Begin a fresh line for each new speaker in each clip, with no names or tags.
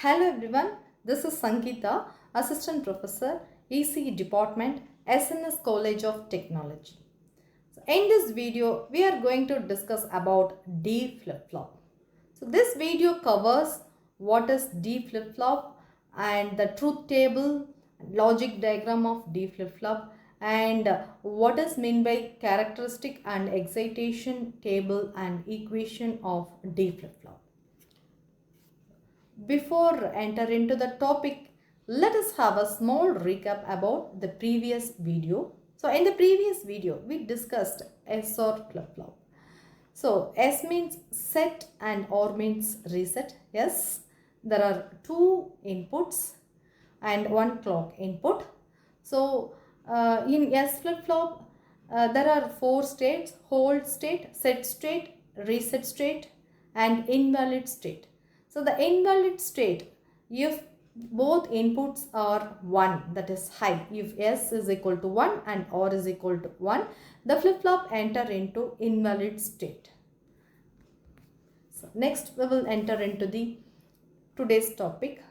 Hello everyone, this is Sangeeta, Assistant Professor, ECE Department, SNS College of Technology. So in this video, we are going to discuss about D flip-flop. So this video covers what is D flip-flop and the truth table, logic diagram of D flip-flop, and what is meant by characteristic and excitation table and equation of D flip-flop. Before enter into the topic, let us have a small recap about the previous video. So in the previous video, we discussed SR flip-flop. So S means set and R means reset. Yes, there are two inputs and one clock input. So in S flip-flop, there are four states: hold state, set state, reset state, and invalid state. So the invalid state, if both inputs are 1, that is high, if S is equal to 1 and R is equal to 1, the flip-flop enter into invalid state. So next we will enter into the today's topic.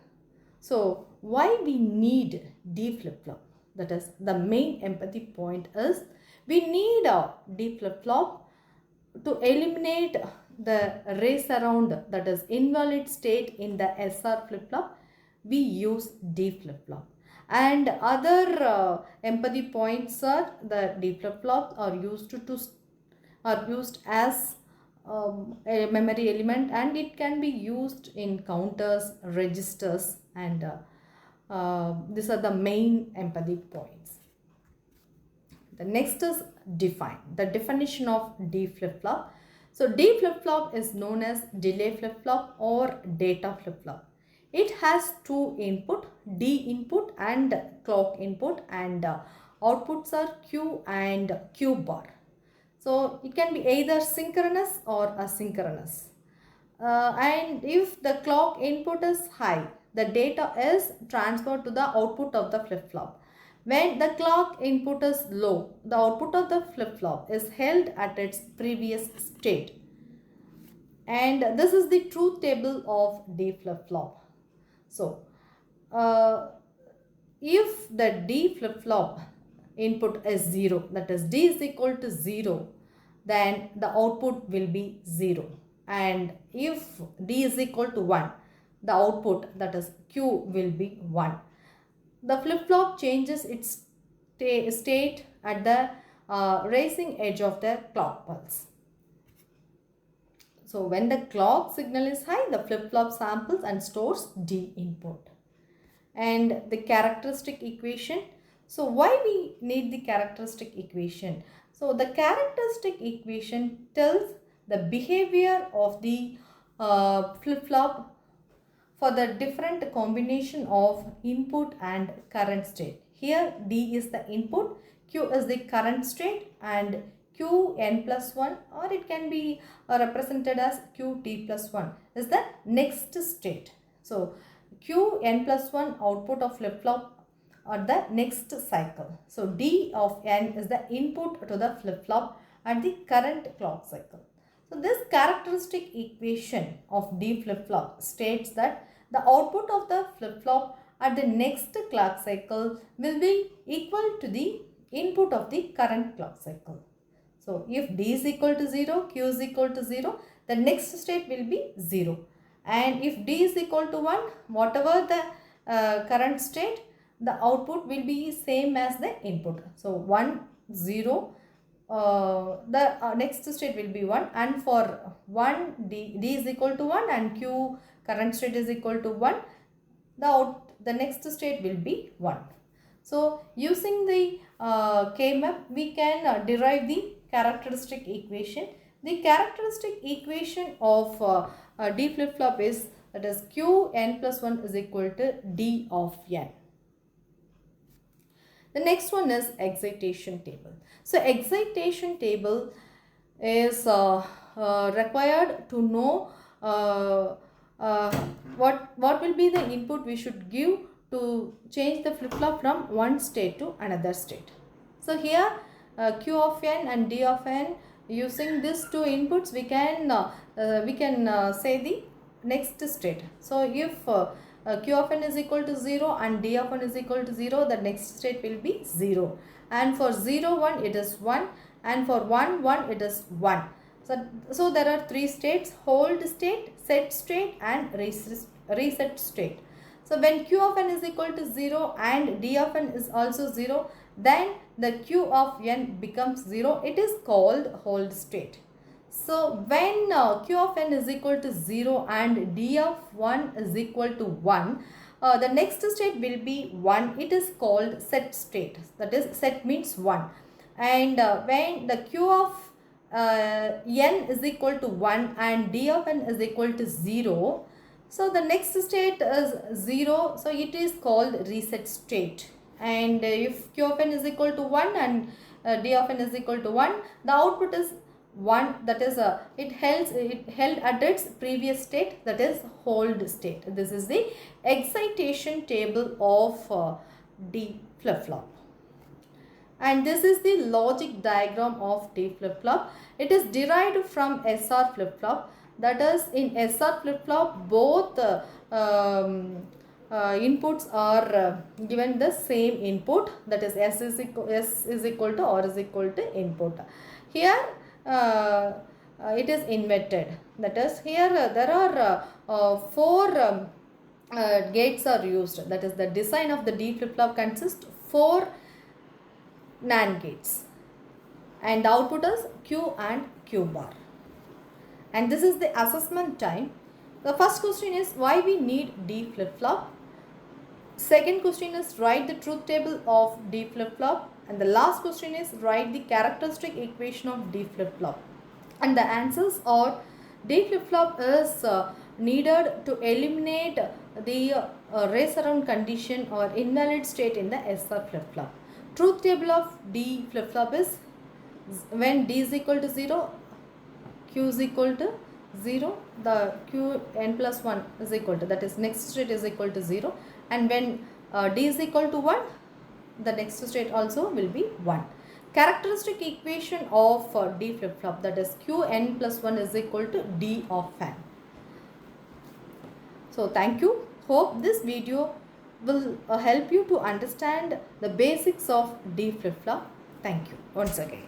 So why we need D flip-flop? That is the main empathy point is we need a D flip-flop to eliminate the race around, that is invalid state in the SR flip-flop. We use D flip-flop, and other empathy points are the D flip-flops are used as a memory element, and it can be used in counters, registers, and these are the main empathy points. The next is define, the definition of D flip-flop. So D flip-flop is known as delay flip-flop or data flip-flop. It has two input, D input and clock input, and outputs are Q and Q bar. So it can be either synchronous or asynchronous. And if the clock input is high, the data is transferred to the output of the flip-flop. When the clock input is low, the output of the flip-flop is held at its previous state. And this is the truth table of D flip-flop. So, if the D flip-flop input is 0, that is D is equal to 0, then the output will be 0. And if D is equal to 1, the output, that is Q, will be 1. The flip-flop changes its state at the rising edge of the clock pulse. So when the clock signal is high, the flip-flop samples and stores D input. And the characteristic equation. So why we need the characteristic equation? So the characteristic equation tells the behavior of the flip-flop for the different combination of input and current state. Here D is the input, Q is the current state, and Qn plus 1, or it can be represented as Qt plus 1 is the next state. So Qn plus 1 output of flip-flop at the next cycle. So D of n is the input to the flip-flop at the current clock cycle. So this characteristic equation of D flip-flop states that the output of the flip-flop at the next clock cycle will be equal to the input of the current clock cycle. So if D is equal to 0, Q is equal to 0, the next state will be 0. And if D is equal to 1, whatever the current state, the output will be same as the input. So 1, 0, the next state will be 1, and for 1 D is equal to 1 and Q current state is equal to 1, the next state will be 1. So using the K-map, we can derive the characteristic equation. The characteristic equation of D flip-flop is, that is Qn plus 1 is equal to D of n. The next one is excitation table. So excitation table is required to know what will be the input we should give to change the flip-flop from one state to another state. So here Q of n and D of n, using these two inputs we can say the next state. So if Q of n is equal to 0 and D of n is equal to 0, the next state will be 0. And for 0, 1 it is 1, and for 1, 1 it is 1. So there are three states: hold state, set state and reset state. So when Q of n is equal to 0 and D of n is also 0, then the Q of n becomes 0. It is called hold state. So when Q of n is equal to 0 and D of 1 is equal to 1, the next state will be 1. It is called set state. That is, set means 1. And when the Q of n is equal to 1 and D of n is equal to 0, so the next state is 0. So it is called reset state. And if Q of n is equal to 1 and D of n is equal to 1, the output is 1, that is it held at its previous state, that is hold state. This is the excitation table of D flip-flop. And this is the logic diagram of D flip-flop. It is derived from SR flip-flop. That is, in SR flip-flop, both inputs are given the same input, that is S is equal to R is equal to input. Here it is inverted. That is, here there are 4 gates are used. That is, the design of the D flip-flop consists 4 NAND gates, and the output is Q and Q bar. And this is the assessment time. The first question is why we need D flip-flop. Second question is write the truth table of D flip-flop. And the last question is write the characteristic equation of D flip-flop. And the answers are: D flip-flop is needed to eliminate the race around condition or invalid state in the SR flip-flop. Truth table of D flip-flop is when D is equal to 0, Q is equal to 0, the Q n plus 1 is equal to, that is next state is equal to 0, and when D is equal to 1, the next state also will be 1. Characteristic equation of D flip-flop, that is Q n plus 1 is equal to D of n. So thank you. Hope this video will help you to understand the basics of D flip-flop. Thank you once again.